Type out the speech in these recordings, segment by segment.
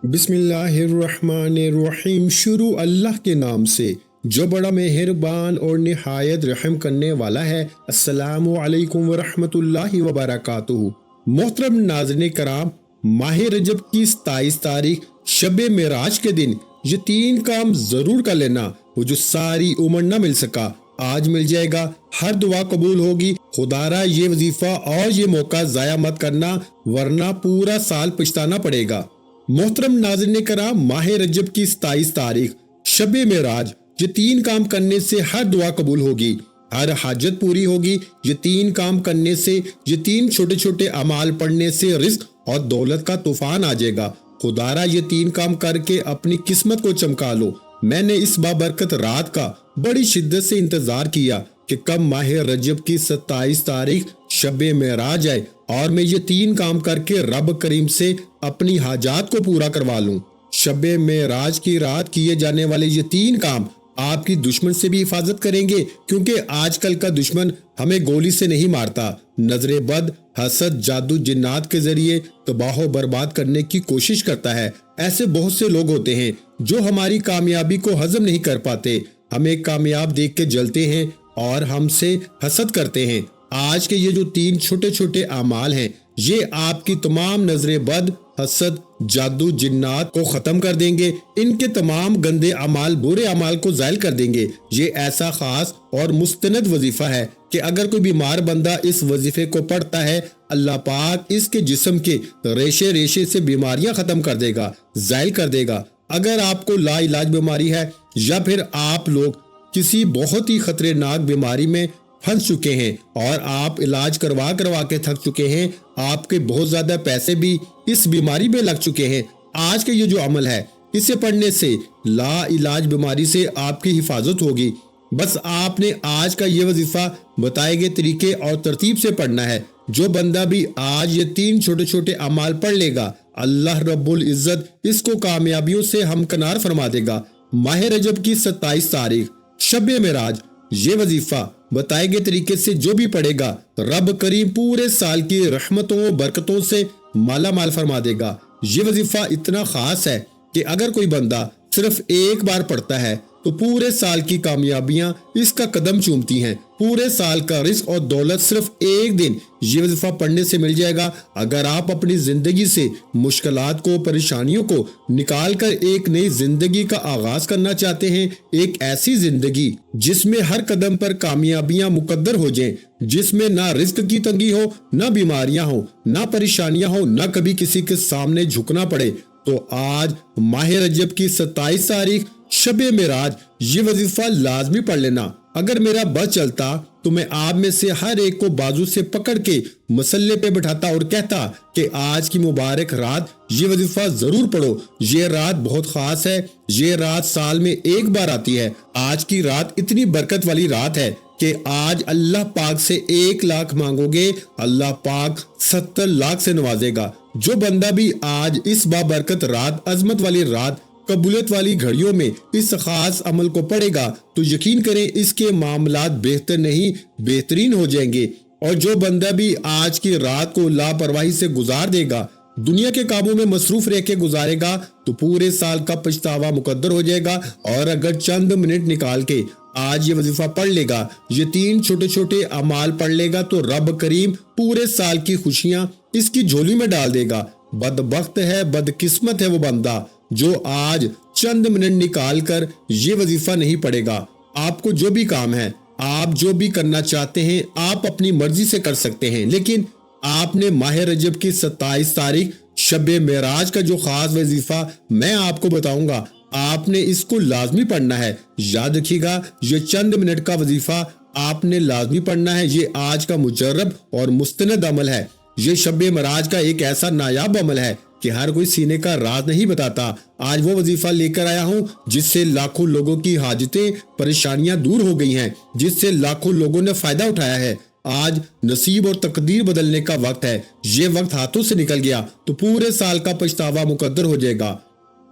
بسم اللہ الرحمن الرحیم۔ شروع اللہ کے نام سے جو بڑا مہربان اور نہایت رحم کرنے والا ہے۔ السلام علیکم ورحمۃ اللہ وبرکاتہ۔ محترم ناظرین کرام، ماہ رجب کی 27 تاریخ شب معراج کے دن یہ 3 کام ضرور کر لینا، وہ جو ساری عمر نہ مل سکا آج مل جائے گا، ہر دعا قبول ہوگی۔ خدا را یہ وظیفہ اور یہ موقع ضائع مت کرنا، ورنہ پورا سال پچھتانا پڑے گا۔ محترم ناظرین کرام، ماہ رجب کی 27 تاریخ شب معراج، یہ 3 کام کرنے سے ہر دعا قبول ہوگی، ہر حاجت پوری ہوگی۔ یہ 3 کام کرنے سے، یہ 3 چھوٹے چھوٹے اعمال پڑھنے سے رزق اور دولت کا طوفان آ جائے گا۔ خدا را یہ 3 کام کر کے اپنی قسمت کو چمکا لو۔ میں نے اس بابرکت رات کا بڑی شدت سے انتظار کیا کہ کب ماہ رجب کی 27 تاریخ شب معراج آئے اور میں یہ 3 کام کر کے رب کریم سے اپنی حاجات کو پورا کروا لوں۔ شب معراج کی رات کیے جانے والے یہ 3 کام آپ کی دشمن سے بھی حفاظت کریں گے، کیونکہ آج کل کا دشمن ہمیں گولی سے نہیں مارتا، نظر بد، حسد، جادو، جنات کے ذریعے تباہ و برباد کرنے کی کوشش کرتا ہے۔ ایسے بہت سے لوگ ہوتے ہیں جو ہماری کامیابی کو ہضم نہیں کر پاتے، ہمیں کامیاب دیکھ کے جلتے ہیں اور ہم سے حسد کرتے ہیں۔ آج کے یہ جو 3 چھوٹے چھوٹے اعمال ہیں، یہ آپ کی تمام نظر بد، حسد، جادو، جنات کو ختم کر دیں گے۔ ان کے تمام گندے اعمال، برے اعمال کو زائل کر دیں گے۔ یہ ایسا خاص اور مستند وظیفہ ہے کہ اگر کوئی بیمار بندہ اس وظیفے کو پڑھتا ہے، اللہ پاک اس کے جسم کے ریشے ریشے سے بیماریاں ختم کر دے گا، زائل کر دے گا۔ اگر آپ کو لا علاج بیماری ہے یا پھر آپ لوگ کسی بہت ہی خطرناک بیماری میں پھنس چکے ہیں اور آپ علاج کروا کے تھک چکے ہیں، آپ کے بہت زیادہ پیسے بھی اس بیماری میں لگ چکے ہیں، آج کے یہ جو عمل ہے اسے پڑھنے سے لا علاج بیماری سے آپ کی حفاظت ہوگی۔ بس آپ نے آج کا یہ وظیفہ بتائے گئے طریقے اور ترتیب سے پڑھنا ہے۔ جو بندہ بھی آج یہ 3 چھوٹے چھوٹے اعمال پڑھ لے گا، اللہ رب العزت اس کو کامیابیوں سے ہمکنار فرما دے گا۔ ماہ رجب کی 27 تاریخ شب معراج، یہ وظیفہ بتائے گئے طریقے سے جو بھی پڑھے گا، رب کریم پورے سال کی رحمتوں و برکتوں سے مالا مال فرما دے گا۔ یہ وظیفہ اتنا خاص ہے کہ اگر کوئی بندہ صرف ایک بار پڑھتا ہے تو پورے سال کی کامیابیاں اس کا قدم چومتی ہیں، پورے سال کا رزق اور دولت صرف ایک دن یہ وظیفہ پڑھنے سے مل جائے گا۔ اگر آپ اپنی زندگی سے مشکلات کو، پریشانیوں کو نکال کر ایک نئی زندگی کا آغاز کرنا چاہتے ہیں، ایک ایسی زندگی جس میں ہر قدم پر کامیابیاں مقدر ہو جائیں، جس میں نہ رزق کی تنگی ہو، نہ بیماریاں ہوں، نہ پریشانیاں ہوں، نہ کبھی کسی کے سامنے جھکنا پڑے، تو آج ماہ رجب کی 27 تاریخ شب معراج یہ وظیفہ لازمی پڑھ لینا۔ اگر میرا بس چلتا تو میں آپ میں سے ہر ایک کو بازو سے پکڑ کے مسلے پہ بٹھاتا اور کہتا کہ آج کی مبارک رات یہ وظیفہ ضرور پڑھو۔ یہ رات بہت خاص ہے، یہ رات سال میں ایک بار آتی ہے۔ آج کی رات اتنی برکت والی رات ہے کہ آج اللہ پاک سے 1 لاکھ مانگو گے، اللہ پاک 70 لاکھ سے نوازے گا۔ جو بندہ بھی آج اس بابرکت رات، عظمت والی رات، قبولیت والی گھڑیوں میں اس خاص عمل کو پڑھے گا تو یقین کریں اس کے معاملات بہتر نہیں بہترین ہو جائیں گے۔ اور جو بندہ بھی آج کی رات کو لاپرواہی سے گزار دے گا، دنیا کے کاموں میں مصروف رہ کے گزارے گا، تو پورے سال کا پچھتاوا مقدر ہو جائے گا۔ اور اگر چند منٹ نکال کے آج یہ وظیفہ پڑھ لے گا، یہ 3 چھوٹے چھوٹے اعمال پڑھ لے گا، تو رب کریم پورے سال کی خوشیاں اس کی جھولی میں ڈال دے گا۔ بدبخت ہے، بدقسمت ہے وہ بندہ جو آج چند منٹ نکال کر یہ وظیفہ نہیں پڑھے گا۔ آپ کو جو بھی کام ہے، آپ جو بھی کرنا چاہتے ہیں، آپ اپنی مرضی سے کر سکتے ہیں، لیکن آپ نے ماہ رجب کی 27 تاریخ شب معراج کا جو خاص وظیفہ میں آپ کو بتاؤں گا، آپ نے اس کو لازمی پڑھنا ہے۔ یاد رکھیے گا، یہ چند منٹ کا وظیفہ آپ نے لازمی پڑھنا ہے۔ یہ آج کا مجرب اور مستند عمل ہے۔ یہ شب معراج کا ایک ایسا نایاب عمل ہے کہ ہر کوئی سینے کا راز نہیں بتاتا۔ آج وہ وظیفہ لے کر آیا ہوں جس سے لاکھوں لوگوں کی حاجتیں، پریشانیاں دور ہو گئی ہیں، جس سے لاکھوں لوگوں نے فائدہ اٹھایا ہے۔ آج نصیب اور تقدیر بدلنے کا وقت ہے۔ یہ وقت ہاتھوں سے نکل گیا تو پورے سال کا پچھتاوا مقدر ہو جائے گا۔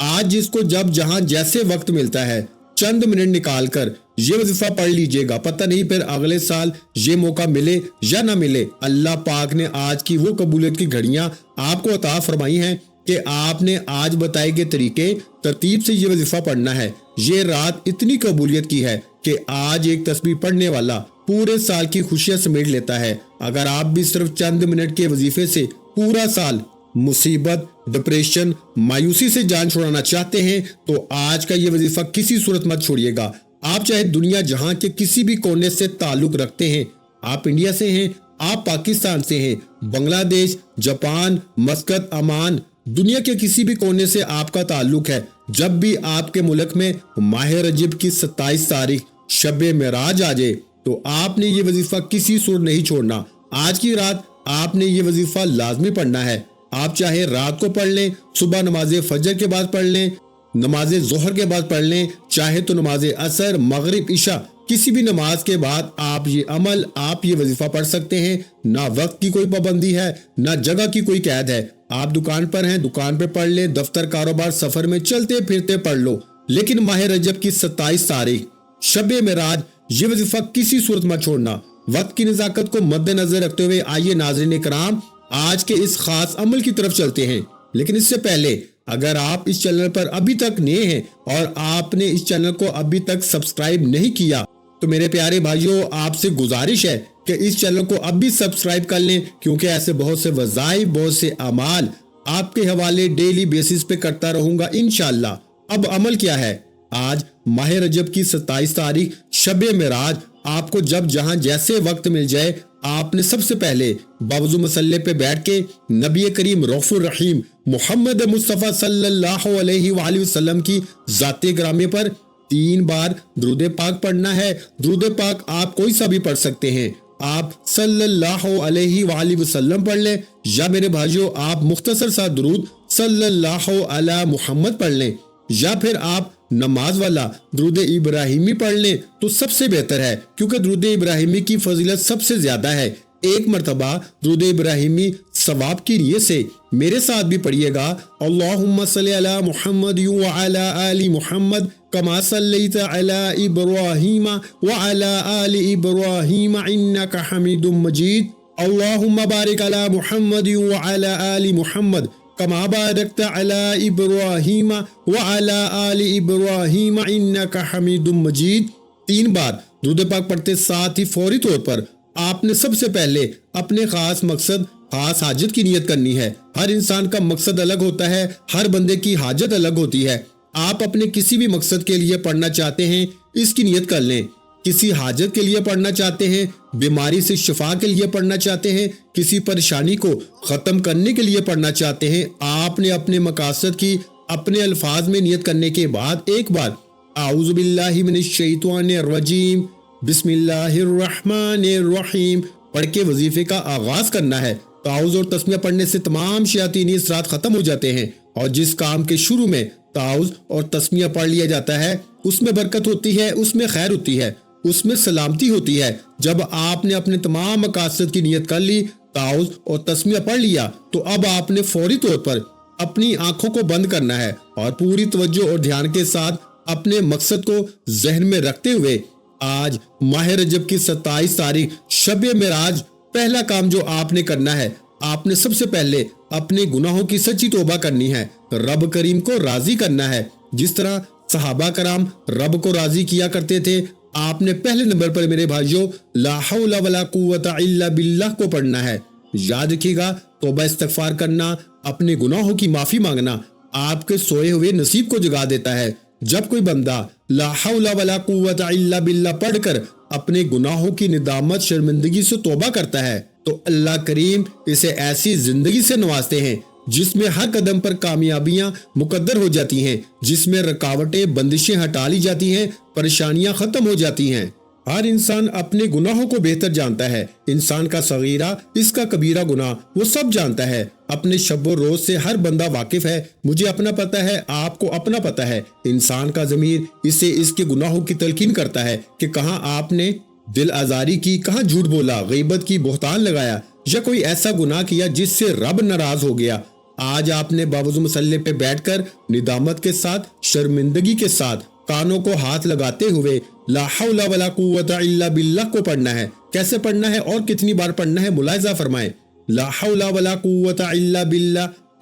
آج جس کو جب جہاں جیسے وقت ملتا ہے، چند منٹ نکال کر یہ وظیفہ پڑھ لیجئے گا، پتہ نہیں پھر اگلے سال یہ موقع ملے یا نہ ملے۔ اللہ پاک نے آج کی وہ قبولیت کی گھڑیاں آپ کو عطا فرمائی ہیں کہ آپ نے آج بتائے گئے طریقے ترتیب سے یہ وظیفہ پڑھنا ہے۔ یہ رات اتنی قبولیت کی ہے کہ آج ایک تسبیح پڑھنے والا پورے سال کی خوشیاں سمیٹ لیتا ہے۔ اگر آپ بھی صرف چند منٹ کے وظیفے سے پورا سال مصیبت، ڈپریشن، مایوسی سے جان چھڑانا چاہتے ہیں تو آج کا یہ وظیفہ کسی صورت مت چھوڑیے گا۔ آپ چاہے دنیا جہاں کے کسی بھی کونے سے تعلق رکھتے ہیں، آپ انڈیا سے ہیں، آپ پاکستان سے ہیں، بنگلہ دیش، جاپان، مسقط، عمان، دنیا کے کسی بھی کونے سے آپ کا تعلق ہے، جب بھی آپ کے ملک میں ماہ رجب کی 27 تاریخ شب معراج آ جائے تو آپ نے یہ وظیفہ کسی صورت نہیں چھوڑنا۔ آج کی رات آپ نے یہ وظیفہ لازمی پڑھنا ہے۔ آپ چاہے رات کو پڑھ لیں، صبح نماز فجر کے بعد پڑھ لیں، نماز ظہر کے بعد پڑھ لیں، چاہے تو نماز عصر، مغرب، عشاء، کسی بھی نماز کے بعد آپ یہ وظیفہ پڑھ سکتے ہیں۔ نہ وقت کی کوئی پابندی ہے، نہ جگہ کی کوئی قید ہے۔ آپ دکان پر ہیں، دکان پہ پڑھ لیں، دفتر، کاروبار، سفر میں چلتے پھرتے پڑھ لو، لیکن ماہ رجب کی 27 تاریخ شب معراج یہ وظیفہ کسی صورت مت چھوڑنا۔ وقت کی نزاکت کو مد نظر رکھتے ہوئے آئیے ناظرین کرام آج کے اس خاص عمل کی طرف چلتے ہیں، لیکن اس سے پہلے اگر آپ اس چینل پر ابھی تک نئے ہیں اور آپ نے اس چینل کو ابھی تک سبسکرائب نہیں کیا تو میرے پیارے بھائیوں آپ سے گزارش ہے کہ اس چینل کو اب بھی سبسکرائب کر لیں، کیونکہ ایسے بہت سے وظائف، بہت سے اعمال آپ کے حوالے ڈیلی بیسس پہ کرتا رہوں گا انشاءاللہ۔ اب عمل کیا ہے؟ آج ماہ رجب کی 27 تاریخ شب معراج آپ کو جب جہاں جیسے وقت مل جائے آپ نے سب سے پہلے باوضو مصلی پہ بیٹھ کے نبی کریم رؤوف الرحیم محمد مصطفیٰ صلی اللہ علیہ وآلہ وسلم کی ذات گرامی پر 3 بار درود پاک پڑھنا ہے۔ درود پاک آپ کوئی سا بھی پڑھ سکتے ہیں، آپ صلی اللہ علیہ وآلہ وسلم پڑھ لیں، یا میرے بھائیوں آپ مختصر سا درود صلی اللہ علی محمد پڑھ لیں، یا پھر آپ نماز والا درود ابراہیمی پڑھ لیں تو سب سے بہتر ہے، کیونکہ درود ابراہیمی کی فضیلت سب سے زیادہ ہے۔ ایک مرتبہ درود ابراہیمی ثواب کی نیت سے میرے ساتھ بھی پڑھیے گا، اللہم صلی علی محمد وعلی آل محمد کما صلیت علی ابراہیم وعلی آل ابراہیم انک حمید مجید، اللہم بارک علی محمد وعلی آل محمد کما بارکت علی ابراہیم وعلی آل ابراہیم انک حمید مجید۔ 3 بار درود پاک پڑھتے ساتھ ہی فوری طور پر آپ نے سب سے پہلے اپنے خاص مقصد، خاص حاجت کی نیت کرنی ہے۔ ہر انسان کا مقصد الگ ہوتا ہے، ہر بندے کی حاجت الگ ہوتی ہے۔ آپ اپنے کسی بھی مقصد کے لیے پڑھنا چاہتے ہیں، اس کی نیت کر لیں۔ کسی حاجت کے لیے پڑھنا چاہتے ہیں، بیماری سے شفا کے لیے پڑھنا چاہتے ہیں، کسی پریشانی کو ختم کرنے کے لیے پڑھنا چاہتے ہیں، آپ نے اپنے مقاصد کی اپنے الفاظ میں نیت کرنے کے بعد ایک بار اعوذ باللہ من الشیطان الرجیم بسم اللہ الرحمن الرحیم پڑھ کے وظیفے کا آغاز کرنا ہے۔ تعوذ اور تسمیہ پڑھنے سے تمام شیاطینی اثرات ختم ہو جاتے ہیں، اور جس کام کے شروع میں تعوذ اور تسمیہ پڑھ لیا جاتا ہے اس میں برکت ہوتی ہے، اس میں خیر ہوتی ہے، اس میں سلامتی ہوتی ہے۔ جب آپ نے اپنے تمام مقاصد کی نیت کر لی، تعوذ اور تسمیہ پڑھ لیا، تو اب آپ نے فوری طور پر اپنی آنکھوں کو بند کرنا ہے اور پوری توجہ اور دھیان کے ساتھ اپنے مقصد کو ذہن میں رکھتے ہوئے آج ماہ رجب کی 27 تاریخ شب معراج پہلا کام جو آپ نے کرنا ہے، آپ نے سب سے پہلے اپنے گناہوں کی سچی توبہ کرنی ہے، رب کریم کو راضی کرنا ہے۔ جس طرح صحابہ کرام رب کو راضی کیا کرتے تھے، آپ نے پہلے نمبر پر میرے بھائیوں لا حول ولا قوت الا باللہ کو پڑھنا ہے۔ یاد رکھیے گا توبہ استغفار کرنا، اپنے گناہوں کی معافی مانگنا آپ کے سوئے ہوئے نصیب کو جگا دیتا ہے۔ جب کوئی بندہ لا حول ولا قوت الا باللہ پڑھ کر اپنے گناہوں کی ندامت، شرمندگی سے توبہ کرتا ہے تو اللہ کریم اسے ایسی زندگی سے نوازتے ہیں جس میں ہر قدم پر کامیابیاں مقدر ہو جاتی ہیں، جس میں رکاوٹیں، بندشیں ہٹا لی جاتی ہیں، پریشانیاں ختم ہو جاتی ہیں۔ ہر انسان اپنے گناہوں کو بہتر جانتا ہے، انسان کا صغیرہ، اس کا کبیرہ گناہ وہ سب جانتا ہے۔ اپنے شب و روز سے ہر بندہ واقف ہے، مجھے اپنا پتہ ہے، آپ کو اپنا پتہ ہے۔ انسان کا ضمیر اسے اس کے گناہوں کی تلقین کرتا ہے کہ کہاں آپ نے دل آزاری کی، کہاں جھوٹ بولا، غیبت کی، بہتان لگایا، یا کوئی ایسا گناہ کیا جس سے رب ناراض ہو گیا۔ آج آپ نے باوضو مصلی پہ بیٹھ کر ندامت کے ساتھ، شرمندگی کے ساتھ، کانوں کو ہاتھ لگاتے ہوئے لا حول ولا قوت الا باللہ کو پڑھنا ہے۔ کیسے پڑھنا ہے اور کتنی بار پڑھنا ہے ملاحظہ فرمائیں۔ لا حول ولا قوت الا باللہ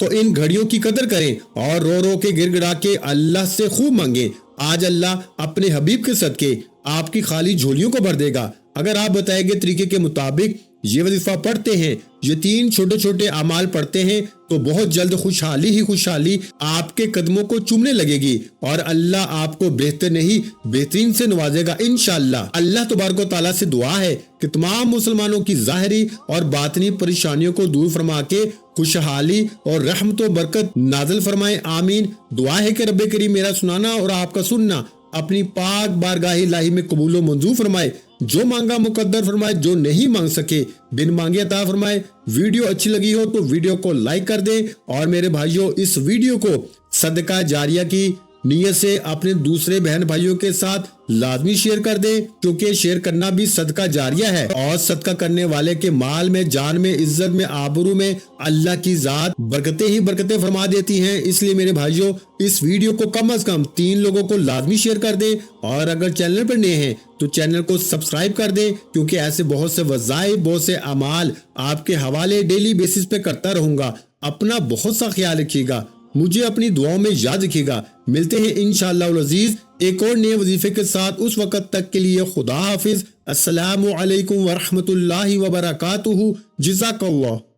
تو ان گھڑیوں کی قدر کریں اور رو رو کے گر گڑا کے اللہ سے خوب مانگیں۔ آج اللہ اپنے حبیب کے صدقے آپ کی خالی جھولیوں کو بھر دے گا۔ اگر آپ بتائے گئے طریقے کے مطابق یہ وظیفہ پڑھتے ہیں، یہ 3 چھوٹے چھوٹے اعمال پڑھتے ہیں، تو بہت جلد خوشحالی ہی خوشحالی آپ کے قدموں کو چومنے لگے گی اور اللہ آپ کو بہتر نہیں بہترین سے نوازے گا انشاءاللہ۔ اللہ تبارک و تعالیٰ سے دعا ہے کہ تمام مسلمانوں کی ظاہری اور باطنی پریشانیوں کو دور فرما کے خوشحالی اور رحمت و برکت نازل فرمائے، آمین۔ دعا ہے کہ رب کریم میرا سنانا اور آپ کا سننا اپنی پاک بارگاہ الہی میں قبول و منظور فرمائے، جو مانگا مقدر فرمائے، جو نہیں مانگ سکے بن مانگے عطا فرمائے۔ ویڈیو اچھی لگی ہو تو ویڈیو کو لائک کر دیں اور میرے بھائیوں اس ویڈیو کو صدقہ جاریہ کی نیت سے اپنے دوسرے بہن بھائیوں کے ساتھ لازمی شیئر کر دیں، کیونکہ شیئر کرنا بھی صدقہ جاریہ ہے اور صدقہ کرنے والے کے مال میں، جان میں، عزت میں، آبرو میں اللہ کی ذات برکتیں ہی برکتیں فرما دیتی ہیں۔ اس لیے میرے بھائیوں اس ویڈیو کو کم از کم 3 لوگوں کو لازمی شیئر کر دیں اور اگر چینل پر نئے ہیں تو چینل کو سبسکرائب کر دیں، کیونکہ ایسے بہت سے وظائف، بہت سے اعمال آپ کے حوالے ڈیلی بیسس پہ کرتا رہوں گا۔ اپنا بہت سا خیال رکھیے گا، مجھے اپنی دعاؤں میں یاد رکھیے گا۔ ملتے ہیں انشاءاللہ العزیز ایک اور نئے وظیفے کے ساتھ، اس وقت تک کے لیے خدا حافظ۔ السلام علیکم ورحمۃ اللہ وبرکاتہ۔ جزاک اللہ۔